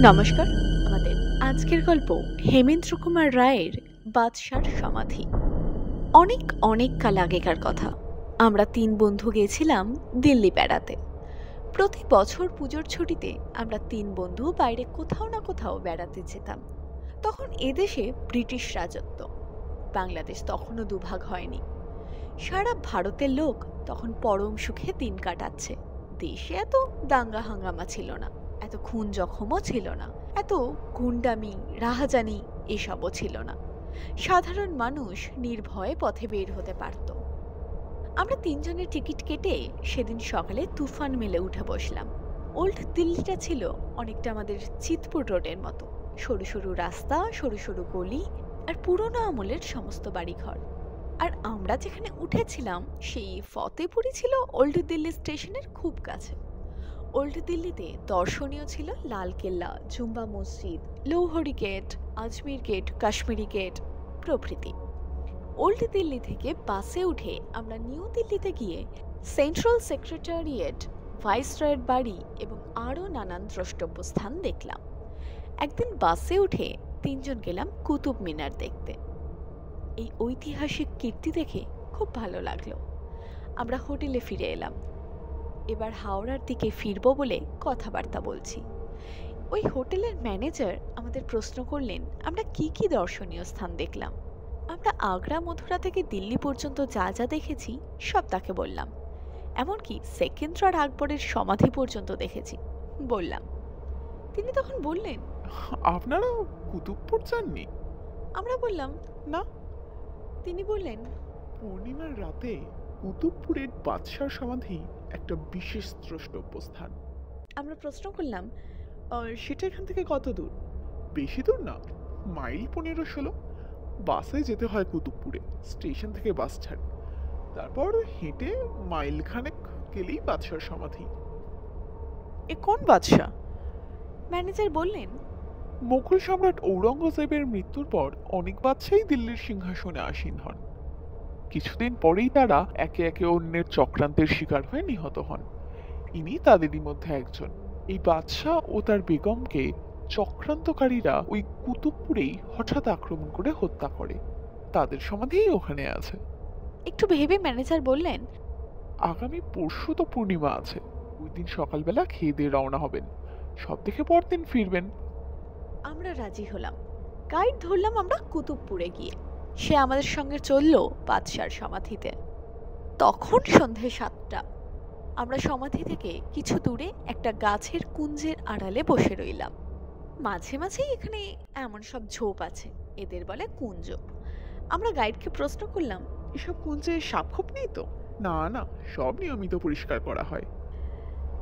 নমস্কার। আমাদের আজকের গল্প হেমেন্দ্র কুমার রায়ের বাদশার সমাধি। অনেক অনেক কাল আগেকার কথা। আমরা ৩ বন্ধু গেছিলাম দিল্লি বেড়াতে। প্রতি বছর পুজোর ছুটিতে আমরা ৩ বন্ধু বাইরে কোথাও না কোথাও বেড়াতে যেতাম। তখন এদেশে ব্রিটিশ রাজত্ব। বাংলাদেশ তখনও দুভাগ হয়নি। সারা ভারতের লোক তখন পরম সুখে দিন কাটাচ্ছে। দেশে এত দাঙ্গা হাঙ্গামা ছিল না, এত খুন জখমও ছিল না, এত গুন্ডামি রাহাজানি এসবও ছিল না। সাধারণ মানুষ নির্ভয়ে পথে বের হতে পারত। আমরা ৩ জনের টিকিট কেটে সেদিন সকালে তুফান মেলে উঠে বসলাম। ওল্ড দিল্লিটা ছিল অনেকটা আমাদের চিতপুর রোডের মতো। সরু সরু রাস্তা, সরু সরু গলি, আর পুরোনো আমলের সমস্ত বাড়িঘর। আর আমরা যেখানে উঠেছিলাম সেই ফতেপুরি ছিল ওল্ড দিল্লি স্টেশনের খুব কাছে। ওল্ড দিল্লিতে দর্শনীয় ছিল Lal Qila, Jama Masjid, Lahori gate, Ajmer gate, Kashmiri gate প্রভৃতি। ওল্ড দিল্লি থেকে বাসে উঠে আমরা নিউ দিল্লিতে গিয়ে সেন্ট্রাল সেক্রেটারিয়েট, ভাইসরয়ের বাড়ি এবং আরও নানান দ্রষ্টব্য স্থান দেখলাম। একদিন বাসে উঠে ৩ জন গেলাম কুতুব মিনার দেখতে। এই ঐতিহাসিক কীর্তি দেখে খুব ভালো লাগলো। আমরা হোটেলে ফিরে এলাম। এবার হাওড়ার দিকে ফিরবো বলে কথাবার্তা বলছি। ওই হোটেলের ম্যানেজার আমাদের প্রশ্ন করলেন আমরা কি কি দর্শনীয় স্থান দেখলাম। আমরা আগ্রা মথুরা থেকে দিল্লি পর্যন্ত যা যা দেখেছি সব তাকে বললাম। এমনকি সেকেন্দ্র আর আকবরের সমাধি পর্যন্ত দেখেছি বললাম। তিনি তখন বললেন, আপনারা কুতুবপুর যাননি? আমরা বললাম না। তিনি বললেন, পূর্ণিমার রাতে কুতুবপুরের বাদশার সমাধি একটা বিশেষ দ্রষ্টব্য স্থান। আমরা প্রশ্ন করলাম, সেটা এখান থেকে কত দূর? বেশি দূর না, মাইল 15-16। বাসে যেতে হয় কুতুবপুরে, স্টেশন থেকে বাস ছাড়ে, তারপর হেঁটে মাইল খানেক গেলেই বাদশার সমাধি। এ কোন বাদশা? ম্যানেজার বললেন, মুঘল সম্রাট ঔরঙ্গজেবের মৃত্যুর পর অনেক বাদশাই দিল্লির সিংহাসনে আসীন হন। কিছুদিন পরেই তারা একে একে অন্যের চক্রান্তের শিকার হয়ে নিহত হন। ইনি তাদেরই মধ্যে একজন। এই বাদশাহ ও তার বেগমকে চক্রান্তকারীরা ওই কুতুবপুরেই হঠাৎ আক্রমণ করে হত্যা করে। তাদের সমাধিই ওখানে আছে। একটু ভেবে ম্যানেজার বললেন, আগামী পরশু তো পূর্ণিমা আছে, ওই দিন সকালবেলা খেয়ে দিয়ে রওনা হবেন, সব দেখে পরদিন ফিরবেন। আমরা রাজি হলাম। গাইড ধরলাম আমরা কুতুবপুরে গিয়ে। সে আমাদের সঙ্গে চললো বাদশার সমাধিতে। তখন সন্ধে 7টা। আমরা সমাধি থেকে কিছু দূরে একটা গাছের কুঞ্জের আড়ালে বসে রইলাম। মাঝে মাঝেই এখানে এমন সব ঝোপ আছে, এদের বলে কুঞ্জ। আমরা গাইডকে প্রশ্ন করলাম, এসব কুঞ্জে সাপ খোপ নেই তো? না না, সব নিয়মিত পরিষ্কার করা হয়।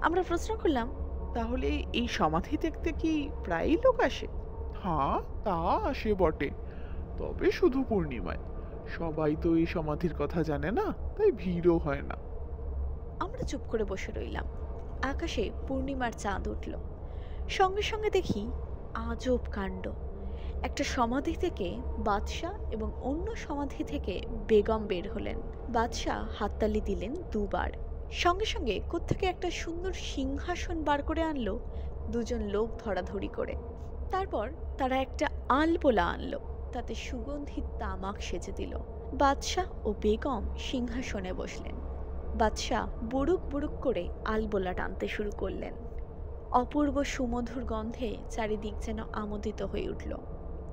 আমরা প্রশ্ন করলাম, তাহলে এই সমাধি দেখতে কি প্রায়ই লোক আসে? হ্যাঁ, তা আসে বটে, তবে শুধু পূর্ণিমায়। সবাই তো এই সমাধির কথা জানে না, তাই ভিড়ও হয় না। আমরা চুপ করে বসে রইলাম। আকাশে পূর্ণিমার চাঁদ উঠল। সঙ্গে সঙ্গে দেখি আজব কাণ্ড। একটা সমাধি থেকে বাদশাহ এবং অন্য সমাধি থেকে বেগম বের হলেন। বাদশাহ হাততালি দিলেন 2বার। সঙ্গে সঙ্গে কোত্থেকে একটা সুন্দর সিংহাসন বার করে আনলো 2জন লোক ধরাধরি করে। তারপর তারা একটা আলপোলা আনলো, তাতে সুগন্ধিত তামাক সেজে দিল। বাদশাহ ও বেগম সিংহাসনে বসলেন। বাদশাহ বুড়ুক বুড়ুক করে আলবোলা টানতে শুরু করলেন। অপূর্ব সুমধুর গন্ধে চারিদিক যেন আমোদিত হয়ে উঠল।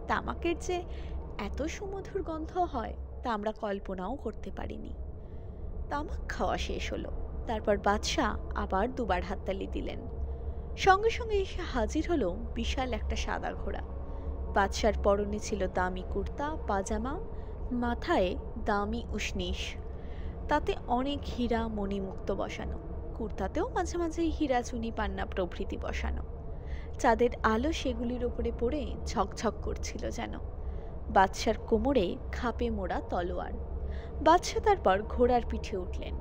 তামাকের যে এত সুমধুর গন্ধ হয় তা আমরা কল্পনাও করতে পারিনি। তামাক খাওয়া শেষ হলো। তারপর বাদশাহ আবার 2বার হাততালি দিলেন। সঙ্গে সঙ্গে এসে হাজির হলো বিশাল একটা সাদা ঘোড়া। বাদশার পরনে ছিল দামি কুর্তা পাজামা, মাথায় দামি উশনিশ, তাতে অনেক হীরা মণিমুক্ত বসানো। কুর্তাতেও মাঝে মাঝে হীরা চুনি পান্না প্রভৃতি বসানো। চাঁদের আলো সেগুলির ওপরে পড়ে ঝকঝক করছিল যেন। বাদশার কোমরে খাপে মোড়া তলোয়ার। বাদশাহ তারপর ঘোড়ার পিঠে উঠলেন।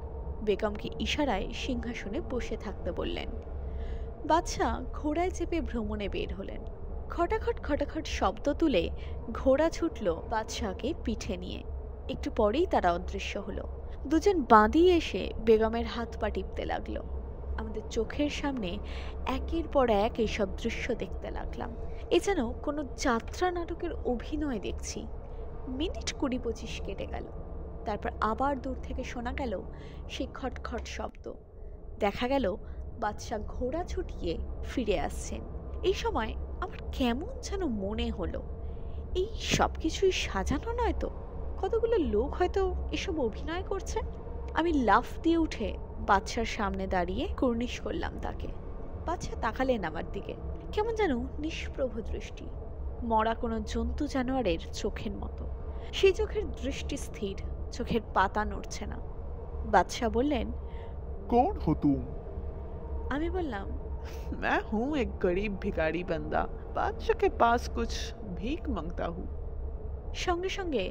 বেগমকে ইশারায় সিংহাসনে বসে থাকতে বললেন। বাদশাহ ঘোড়ায় চেপে ভ্রমণে বের হলেন। খটাখট খটাখট শব্দ তুলে ঘোড়া ছুটল বাদশাহকে পিঠে নিয়ে। একটু পরেই তারা অদৃশ্য হলো। 2জন বাঁদী এসে বেগমের হাত পা টিপতে লাগলো। আমাদের আমাদের চোখের সামনে একের পর এক এইসব দৃশ্য দেখতে লাগলাম। এ যেন কোনো যাত্রা নাটকের অভিনয় দেখছি। মিনিট ২০-২৫ কেটে গেল। তারপর আবার দূর থেকে শোনা গেল সেই খটখট শব্দ। দেখা গেল বাদশা ঘোড়া ছুটিয়ে ফিরে আসছেন। এই সময় আমার কেমন যেন মনে হলো, এই সব কিছুই সাজানো নয় তো, কতগুলো লোক হয়তো এসব অভিনয় করছে। আমি লাফ দিয়ে উঠে বাদশার সামনে দাঁড়িয়ে কুর্নিশ করলাম তাকে। বাদশা তাকালেন আমার দিকে, কেমন যেন নিষ্প্রভ দৃষ্টি, মরা কোনো জন্তু জানোয়ারের চোখের মতো। সেই চোখের দৃষ্টি স্থির, চোখের পাতা নড়ছে না। বাদশা বললেন, कौन हो तुम? আমি বললাম, मैं हूँ एक गरीब भिखारी बंदा, बादशाह के पास कुछ भीख मांगता हूँ। সঙ্গে সঙ্গে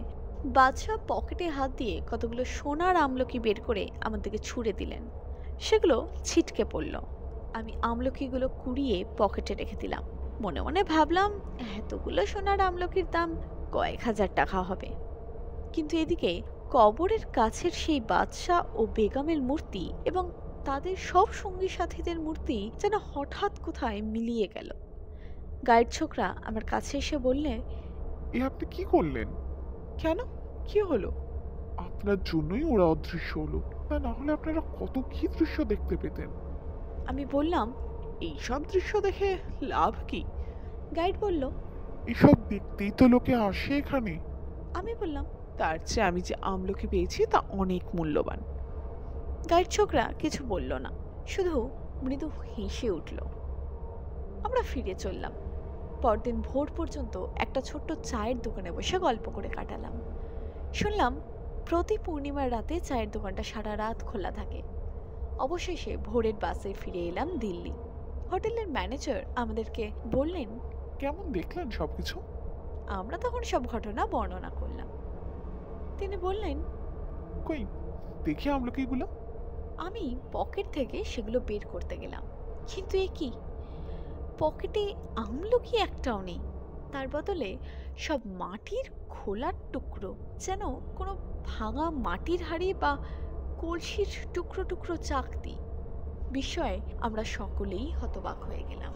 বাদশা পকেটে হাত দিয়ে কতগুলো সোনার আমলকি বের করে আমার দিকে ছুঁড়ে দিলেন। সেগুলো ছিটকে পড়ল। আমি আমলকিগুলো কুড়িয়ে পকেটে রেখে দিলাম। মনে মনে ভাবলাম, এতগুলো সোনার আমলকির দাম কয়েক হাজার টাকা হবে। কিন্তু এদিকে কবরের কাছের সেই বাদশা ও বেগমের মূর্তি এবং তাদের সব সঙ্গী সাথীদের মূর্তি যেন হঠাৎ কোথায় মিলিয়ে গেল। গাইড ছোকরা আমার কাছে এসে বললে, এ আপনি কি করলেন? কেন, কি হলো? আপনার জন্যই ওরা অদৃশ্য হলো, তা না হলে আপনারা কত কি দৃশ্য দেখতে পেতেন। আমি বললাম, এই সব দৃশ্য দেখে লাভ কি? গাইড বলল, এসব দেখতেই তো লোকে আসে এখানে। আমি বললাম, তার চেয়ে আমি যে আমলকি পেয়েছি তা অনেক মূল্যবান। গাইড ছোকরা কিছু বলল না, শুধু মৃদু হেসে উঠল। আমরা ফিরে চললাম। পরদিন ভোর পর্যন্ত একটা ছোট্ট চায়ের দোকানে বসে গল্প করে কাটালাম। শুনলাম প্রতি পূর্ণিমার রাতে চায়ের দোকানটা সারা রাত খোলা থাকে। অবশেষে ভোরের বাসে ফিরে এলাম দিল্লি। হোটেলের ম্যানেজার আমাদেরকে বললেন, কেমন দেখলেন সবকিছু? আমরা তখন সব ঘটনা বর্ণনা করলাম। তিনি বললেন, কই দেখি আমলকিগুলো। আমি পকেট থেকে সেগুলো বের করতে গেলাম, কিন্তু এ কি, পকেটে আমলকি একটাও নেই। তার বদলে সব মাটির খোলার টুকরো, যেন কোনো ভাঙা মাটির হাঁড়ি বা কলসির টুকরো টুকরো চাকতি। বিস্ময়ে আমরা সকলেই হতবাক হয়ে গেলাম।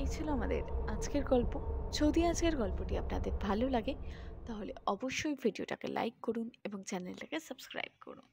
এই ছিল আমাদের আজকের গল্প। যদি আজকের গল্পটি আপনাদের ভালো লাগে তাহলে অবশ্যই ভিডিওটাকে লাইক করুন এবং চ্যানেলটাকে সাবস্ক্রাইব করুন।